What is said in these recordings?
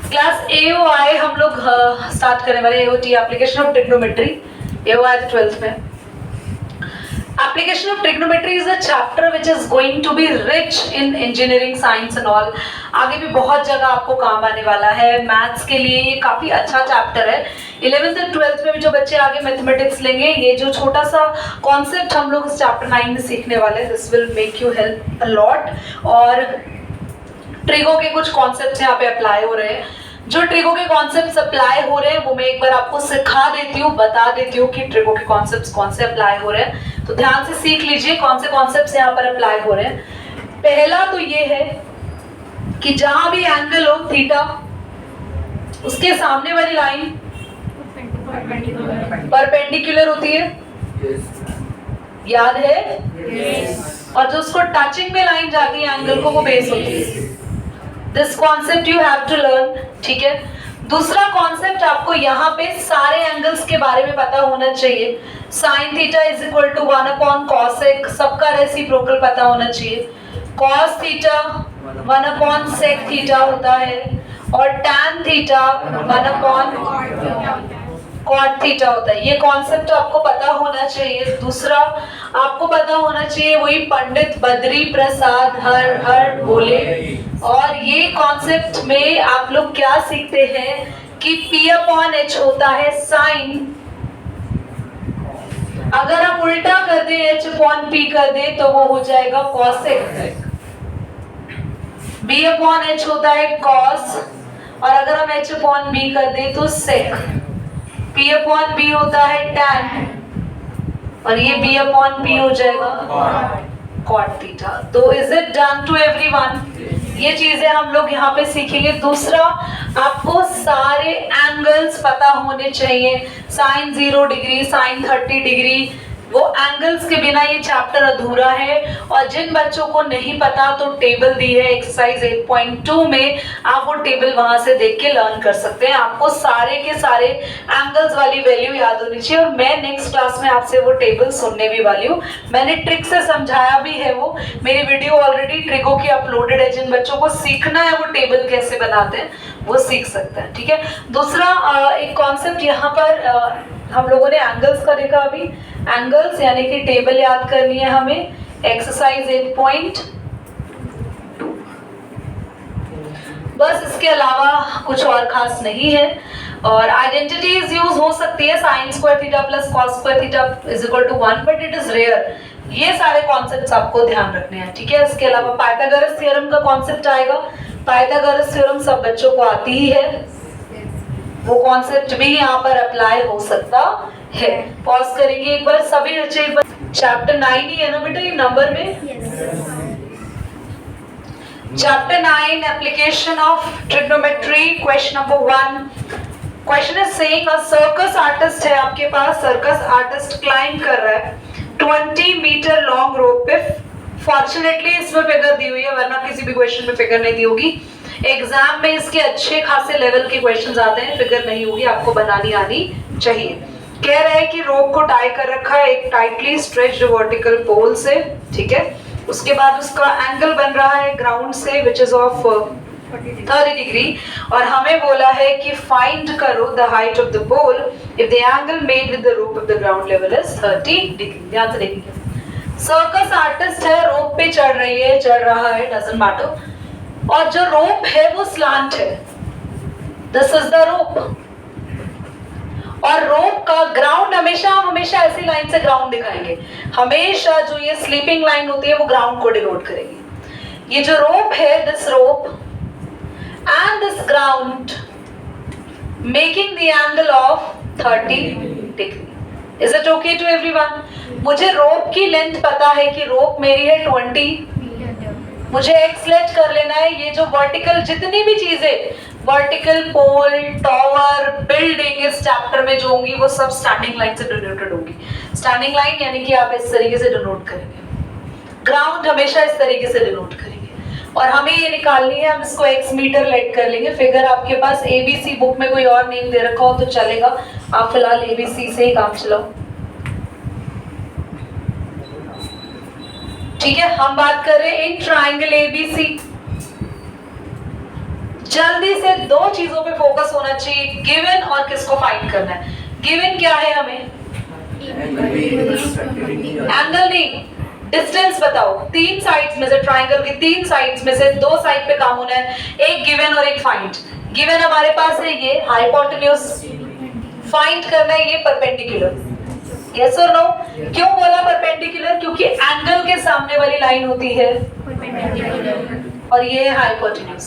Class AOI हम लोग start करने वाले AOT application of trigonometry. AOI 12th में application of trigonometry is a chapter which is going to be rich in engineering science and all। आगे भी बहुत जगह आपको काम आने वाला है। मैथ्स के लिए ये काफी अच्छा चैप्टर है। 11th और 12th में भी जो बच्चे आगे मैथमेटिक्स लेंगे, ये जो छोटा सा कॉन्सेप्ट हम लोग इस चैप्टर 9 में सीखने वाले हैं, this will make you help a lot. और ट्रिगो के कुछ कॉन्सेप्ट यहाँ पे अप्लाई हो रहे हैं। जो ट्रिगो के कॉन्सेप्ट्स अप्लाई हो रहे हैं वो मैं एक बार आपको सिखा देती हूँ, बता देती हूँ कि ट्रिगो के कॉन्सेप्ट्स कौन से अप्लाई हो रहे हैं। तो ध्यान से सीख लीजिए कौन से कॉन्सेप्ट्स यहाँ पर अप्लाई हो रहे हैं। पहला तो ये है कि जहां भी एंगल हो थीटा, उसके सामने वाली लाइन परपेंडिकुलर होती है, याद है? और जो उसको टचिंग में लाइन जाती है एंगल को, वो बेस होती है। This concept you have to learn, ठीक है। दूसरा कॉन्सेप्ट आपको यहाँ पे सारे एंगल्स के बारे में पता होना चाहिए। Sine theta is equal to 1/cosec, सबका रेसिप्रोकल पता होना चाहिए। कॉस थीटा 1/sec थीटा होता है और टैन थीटा 1/cot थीटा होता है। ये कॉन्सेप्ट आपको पता होना चाहिए। दूसरा आपको पता होना चाहिए वही पंडित बद्री प्रसाद हर हर बोले। और ये कॉन्सेप्ट में आप लोग क्या सीखते हैं कि P/H होता है साइन। अगर आप उल्टा कर दे H/P कर दे तो वो हो जाएगा cosec। B/H होता है cos और अगर हम H/B कर दे तो sec। P/B होता है tan और ये B/P हो जाएगा cot थीटा। तो is it done to everyone? ये चीजें हम लोग यहाँ पे सीखेंगे। दूसरा आपको सारे एंगल्स पता होने चाहिए। साइन 0 डिग्री, साइन 30 डिग्री, वो एंगल्स के बिना ये चैप्टर अधूरा है। और जिन बच्चों को नहीं पता तो टेबल दी है एक्सरसाइज 8.2 में, आप वो टेबल वहां से देख के लर्न कर सकते हैं। आपको सारे के सारे एंगल्स वाली वैल्यू याद होनी चाहिए और मैं नेक्स्ट क्लास में आपसे वो टेबल सुनने भी वाली हूँ। मैंने ट्रिक से समझाया भी है, वो मेरी वीडियो ऑलरेडी ट्रिगो की अपलोडेड है। जिन बच्चों को सीखना है वो टेबल कैसे बनाते हैं वो सीख सकते हैं, ठीक है। दूसरा एक कॉन्सेप्ट यहाँ पर हम लोगों ने एंगल्स का देखा। अभी एंगल्स यानी कि टेबल याद करनी है हमें। एक्सरसाइज 8.2, बस इसके अलावा कुछ और खास नहीं है। और आइडेंटिटीज यूज हो सकती है, sine square theta plus cos square theta is equal to 1, but it is rare. ये सारे कॉन्सेप्ट्स आपको ध्यान रखने हैं, ठीक है। इसके अलावा पाइथागोरस थ्योरम का कॉन्सेप्ट आएगा। पाइथागोरस थ्योरम सब बच्चों को आती ही है, वो कॉन्सेप्ट भी यहाँ पर अप्लाई हो सकता है। पॉज करेंगे एक बार सभी बच्चे। चैप्टर 9 ही है ना बेटा ये नंबर में? Chapter 9 application of trigonometry, question number 1। Question is saying a circus artist है आपके पास। सर्कस आर्टिस्ट क्लाइंब कर रहा है 20 मीटर लॉन्ग रोप पे। फॉर्चुनेटली इसमें फिगर दी हुई है, वरना किसी भी क्वेश्चन में फिगर नहीं दी होगी। एग्जाम में इसके अच्छे खासे लेवल के क्वेश्चंस आते हैं, फिगर नहीं होगी, आपको बनानी आनी चाहिए। कह रहा है कि रोप को टाई कर रखा है एक टाइटली स्ट्रेच्ड वर्टिकल पोल से, ठीक है। उसके बाद उसका एंगल बन रहा है ग्राउंड से विच इज ऑफ 30 डिग्री। और हमें बोला है कि फाइंड करो the height of the pole if the angle made with the rope of the ground level is 30 degree. ध्यान से देखिए, सर्कस आर्टिस्ट है, रोप पे चढ़ रही है, चढ़ रहा है, डजंट मैटर। और जो रोप है वो स्लांट है, दिस इज द रोप। और रोप का ग्राउंड हमेशा ऐसी लाइन से ग्राउंड दिखाएंगे। हमेशा जो ये स्लीपिंग लाइन होती है वो ग्राउंड को डिनोट करेगी। ये जो रोप है, this rope and this ground making the angle of 30 degree. Is it okay to everyone? मुझे रोप की लेंथ पता है कि रोप मेरी है 20, मुझे एक्स लेट कर लेना है। ये जो वर्टिकल जितनी भी चीजें, वर्टिकल पोल, टावर, बिल्डिंग इस चैप्टर में जो होंगी वो सब स्टैंडिंग लाइन से डिनोटेड होंगी। स्टैंडिंग लाइन यानी कि आप इस तरीके से डिनोट करेंगे, ग्राउंड हमेशा इस तरीके से डिनोट करेंगे। और हमें ये निकालनी है, हम इसको एक्स मीटर लेट कर लेंगे। फिगर आपके पास ABC बुक में कोई और नेम दे रखा हो तो चलेगा, आप फिलहाल ABC से ही काम चलाओ, ठीक है। हम बात कर रहे हैं इन ट्राइंगल ABC। जल्दी से दो चीजों पे फोकस होना चाहिए, गिवन और किसको फाइंड करना है। गिवन क्या है हमें? एंगल नहीं, डिस्टेंस बताओ। तीन साइड्स में से, ट्राइंगल की तीन साइड्स में से दो साइड पे काम होना है, एक गिवन और एक फाइंड। गिवन हमारे पास है ये हाइपोटेन्यूज, फाइंड करना है ये परपेंडिकुलर। यस और नो? क्यों बोला परपेंडिकुलर? क्योंकि एंगल के सामने वाली लाइन होती है और ये है हाइपोटेन्यूज।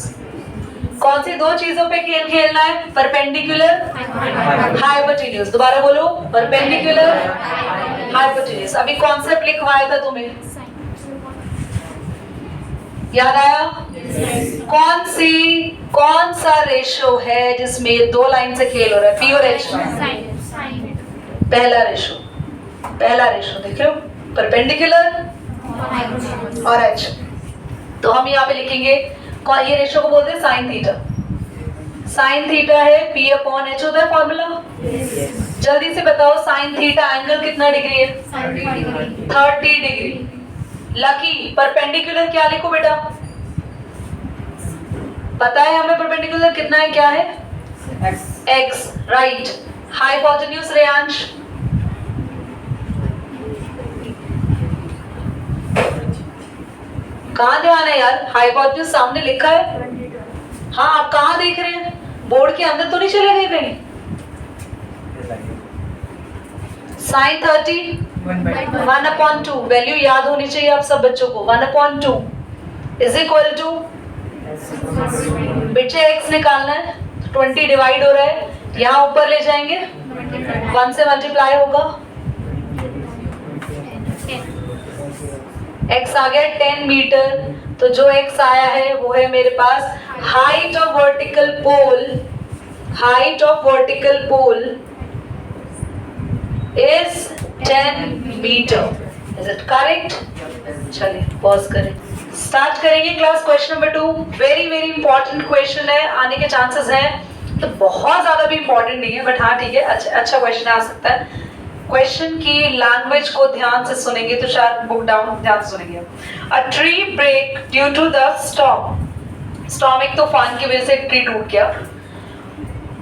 कौन सी दो चीजों पे खेल खेलना है? Perpendicular, hypotenuse. दोबारा बोलो, परपेंडिकुलर, हाइपोटेन्यूज। अभी कॉन्सेप्ट लिखवाया था तुम्हें, याद आया? कौन सा रेशो है जिसमें दो लाइन से खेल हो रहा है? पी और एच। पहला रेशो देख लो, परपेंडिकुलर और एच। तो हम यहाँ पे लिखेंगे, ये रेशो को बोलते हैं साइन थीटा। साइन थीटा है पी अपॉन एच होता है फॉर्मूला। जल्दी से बताओ, साइन थीटा एंगल कितना डिग्री है? 30 डिग्री। लकी परपेंडिकुलर क्या लिखो बेटा? पता है हमें परपेंडिकुलर कितना है, क्या है? x, right. हाइपोटेन्यूज रेयांश? कहाँ ध्यान है यार? हाइपोटेन्यूज सामने लिखा है। हाँ, आप कहाँ देख रहे हैं? बोर्ड के अंदर तो नहीं चले गए कहीं? साइन 30 1/2, वैल्यू याद होनी चाहिए आप सब बच्चों को। 1/2 इज इक्वल टू, बच्चे x निकालना है, 20 डिवाइड हो रहा है, यहाँ ऊपर ले जाएंगे, 1 से मल्टीप्लाई होगा, x आ गया 10 मीटर। तो जो x आया है वो है मेरे पास height of vertical pole. Height of vertical pole is 10 metre. Is it correct? चलिए पॉज करें, स्टार्ट करेंगे class. Question number 2 very very important question है, आने के चांसेस हैं, तो बहुत ज्यादा भी इंपॉर्टेंट नहीं है, बट हाँ ठीक है, अच्छा क्वेश्चन आ सकता है। क्वेश्चन की लैंग्वेज को ध्यान से सुनेंगे तो शायद बुक डाउन ध्यान से सुनेंगे। A tree break due to the storm. Storm एक तूफान की वजह से एक ट्री टूट गया।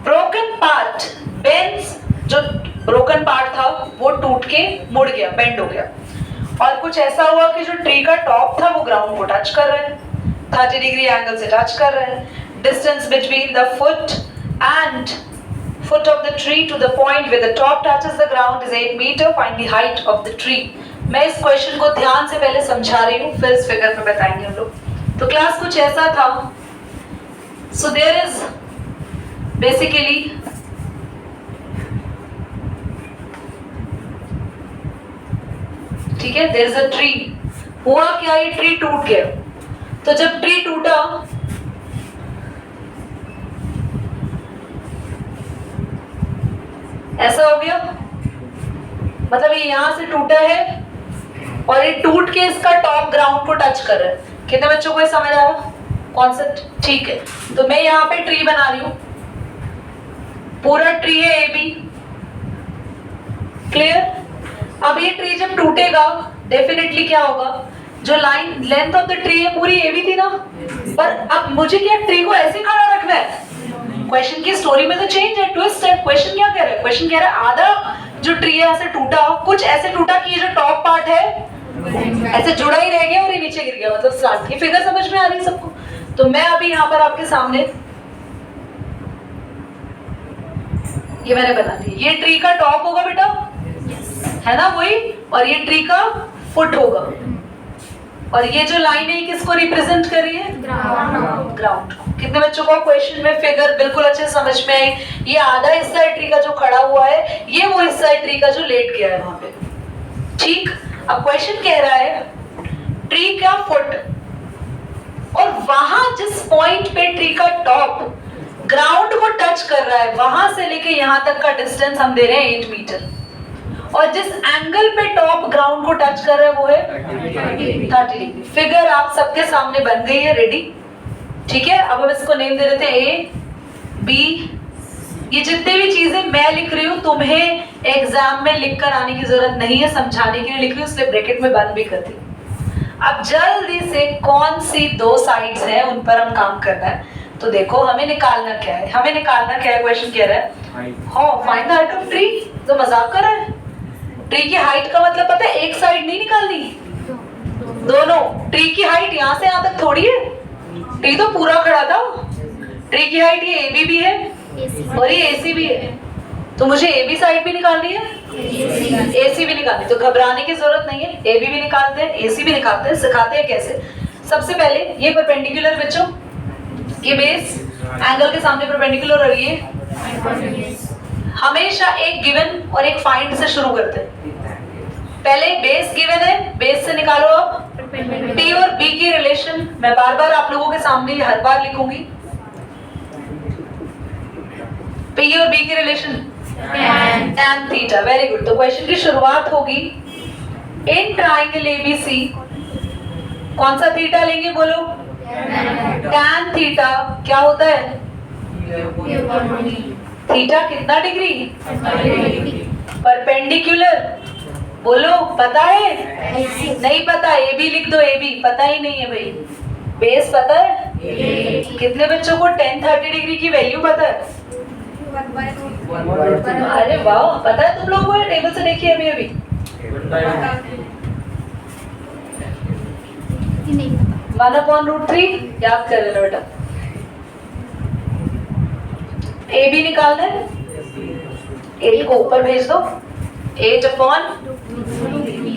ब्रोकन पार्ट बेंड्स, जो ब्रोकन पार्ट था वो टूट के मुड़ गया, बेंड हो गया। और कुछ ऐसा हुआ कि जो ट्री का टॉप था वो ग्राउंड को टच कर रहा है, 30 डिग्री एंगल से टच कर रहा है। Distance between the foot of the tree to the point where the top touches the ground is 8 meter. Find the height of the tree. मैं इस क्वेश्चन को ध्यान से पहले समझा रही हूँ, फिर इस फिगर पे बताएंगे हम लोग। तो क्लास कुछ ऐसा था। So there is basically ठीक है, there is a tree। हुआ क्या, ये ट्री टूट गया। तो जब ट्री टूटा ऐसा हो गया, मतलब ये यहां से टूटा है और ये टूट के इसका टॉप ग्राउंड को टच कर रहा है। कितने बच्चों को ये समझ आया कॉन्सेप्ट? ठीक है, तो मैं यहाँ पे ट्री बना रही हूँ, पूरा ट्री है ए बी, क्लियर। अब ये ट्री जब टूटेगा डेफिनेटली क्या होगा, जो line length of the tree है पूरी ए बी थी ना, पर अब मुझे क्या ट्री को ऐसे खड़ा रखना है? क्वेश्चन की स्टोरी में तो चेंज है, ट्विस्ट है। क्वेश्चन क्या कह रहा है? क्वेश्चन कह रहा है आधा जो ट्री है ऐसे टूटा, कुछ ऐसे टूटा कि ये जो टॉप पार्ट है ऐसे जुड़ा ही रह गया और ये नीचे गिर गया, मतलब स्लांट। ये फिगर समझ में आ रही है सबको? तो मैं अभी यहाँ पर आपके सामने ये मैंने बना दी, ये ट्री का टॉप होगा बेटा, है ना वही, और ये ट्री का फुट होगा, और ये जो लाइन है किसको रिप्रेजेंट कर रही है? ग्राउंड को। कितने बच्चों को क्वेश्चन में फिगर बिल्कुल अच्छे से समझ में आई? ये आधा हिस्सा है ट्री का जो खड़ा हुआ है, ये वो हिस्सा है ट्री का जो लेट गया है वहां पे। ठीक, अब क्वेश्चन कह रहा है ट्री का फुट, और वहां जिस पॉइंट पे ट्री का टॉप ग्राउंड को टच कर रहा है, वहां से लेके यहां तक का डिस्टेंस हम दे रहे हैं 8 मीटर, और जिस एंगल पे टॉप ग्राउंड को टच कर रहा है वो है 30 डिग्री। फिगर आप सबके सामने बन गई है, रेडी? ठीक है, अब हम इसको नेम दे रहे थे ए बी। ये जितने भी चीजें मैं लिख रही हूँ तुम्हें एग्जाम में लिख कर आने की जरूरत नहीं है, समझाने के लिए लिख रही हूँ, इसलिए ब्रैकेट में बंद भी कर दी। अब जल्दी से कौन सी दो साइड्स हैं उन पर हम काम करना है। तो देखो हमें निकालना क्या है, क्वेश्चन कह रहा है हाँ find the height of tree. तो मजाक कर रहा है, ट्री की हाइट का मतलब पता है, एक साइड नहीं निकालनी, दोनों। ट्री की हाइट यहाँ से यहाँ तक थोड़ी है, ट्री तो पूरा खड़ा था। ट्री की हाइट ये AB भी है और ये AC भी है, तो मुझे AB साइड भी निकालनी है, AC भी निकालनी है। तो घबराने की जरूरत नहीं है, AB भी निकालते हैं, AC भी निकालते हैं। सिखाते हैं कैसे। सबसे पहले ये परपेंडिकुलर बच्चों, ये बेस एंगल के सामने परपेंडिकुलर और ये हमेशा एक गिवन और एक फाइंड से शुरू करते हैं। पहले बेस गिवन है, बेस से निकालो आप P और B की रिलेशन। मैं बार बार आप लोगों के सामने हर बार लिखूंगी P और B की relation tan theta. Very good. तो क्वेश्चन की शुरुआत होगी इन ट्राइंगल ABC कौन सा थीटा लेंगे बोलो, tan थीटा। क्या होता है थीटा कितना डिग्री, परपेंडिकुलर। बोलो पता है, नहीं पता, AB लिख दो, AB पता ही नहीं है भाई। बेस पता है, कितने बच्चों को tan 30 डिग्री की वैल्यू पता है? अरे वाह, पता है तुम लोगों को, टेबल से देखिए अभी अभी। 1/√3 याद कर लेना बेटा। AB निकालना है, 8 को ऊपर भेज दो, 8/,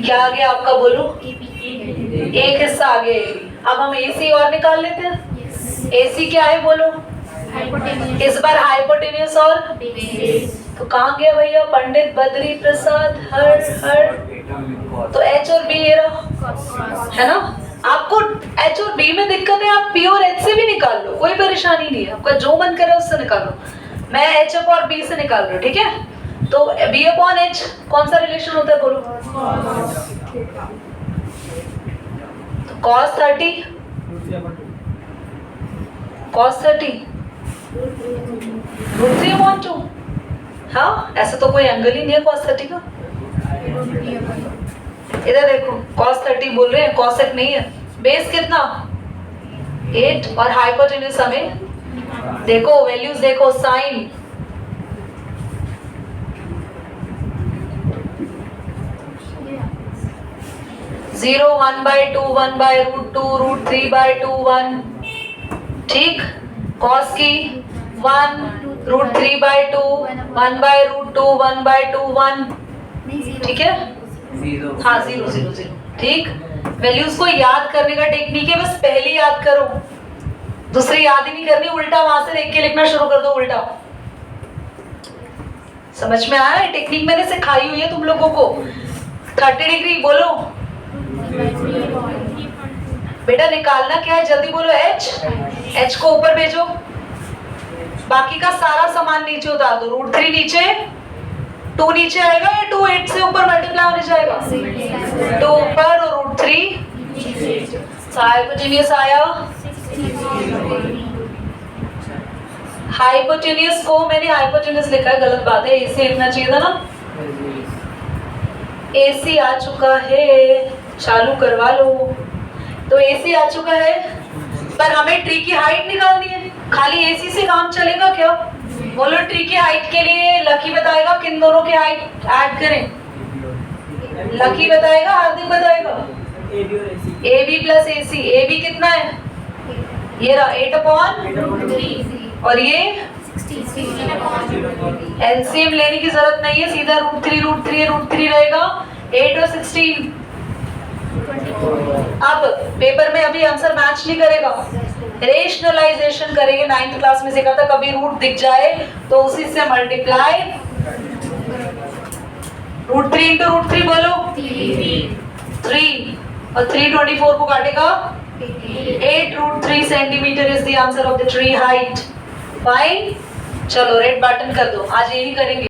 क्या आ गया आपका बोलो, एक हिस्सा आ गया AB। अब हम AC और निकाल लेते हैं। AC क्या है बोलो, इस बार हाइपोटेन्यूस और तो कहाँ गया भैया पंडित बद्री प्रसाद, हर तो H और B ये रहा है ना। आपको H और B में दिक्कत है, आप P और H से भी निकाल लो, कोई परेशानी नहीं है, आपका जो मन करे उससे निकालो। मैं H और B से निकाल रहा हूँ, ठीक है। तो B/H कौन सा रिलेशन होता है बोलो, तो cos 30 √3/2। हाँ, ऐसा तो कोई एंगल ही नहीं है cos 30 का। इधर देखो cos 30 बोल रहे हैं, cosec नहीं है। बेस कितना 8 और हाइपोटेन्यूस हमें देखो, वैल्यूज देखो, साइन जीरो 1/2 1/√2 √3/2 1, ठीक। cos की 1 √3/2 1/√2 1/2 1, ठीक है। हाँ 0 0 0, ठीक। वैल्यूज को याद करने का टेक्निक है, बस पहली याद करो, दूसरी याद ही नहीं करनी। उल्टा वहां से देख के लिखना शुरू कर दो, उल्टा। समझ में आया है? टेक्निक मैंने सिखाई हुई है तुम लोगों को। 30 डिग्री बोलो बेटा, निकालना क्या है जल्दी बोलो, H को ऊपर भेजो, बाकी का सारा सामान नीचे उतार दो। √3 नीचे, 2 नीचे आएगा या 2 8 से ऊपर मल्टीप्लाई होने जाएगा, 2 ऊपर और √3 हाइपोटेन्यूस आया। हाइपोटेन्यूस को मैंने हाइपोटेन्यूस लिखा है, गलत बात है, AC लिखना चाहिए था ना। AC आ चुका है, चालू करवा लो। तो AC आ चुका है, पर हमें ट्री की हाइट निकालनी है। खाली AC से काम चलेगा क्या बोलो। ट्री की हाइट के लिए लकी बताएगा किन दोनों की हाइट ऐड करें, लकी बताएगा, हार्दिक बताएगा। AB प्लस AC, AB कितना है, ये रहा 8/3 और ये LCM लेने की जरूरत नहीं है, सीधा √3 रहेगा, 8 और 16। अब पेपर में अभी आंसर मैच नहीं करेगा, रेशनलाइजेशन करेंगे। 9th क्लास में सीखा था, कभी रूट दिख जाए तो उसी से मल्टीप्लाई, √3 × √3 बोलो 3 और 3 24 को काटेगा 8 √3 centimetre is the answer of the tree height. Fine, चलो रेड बटन कर दो, आज यही करेंगे।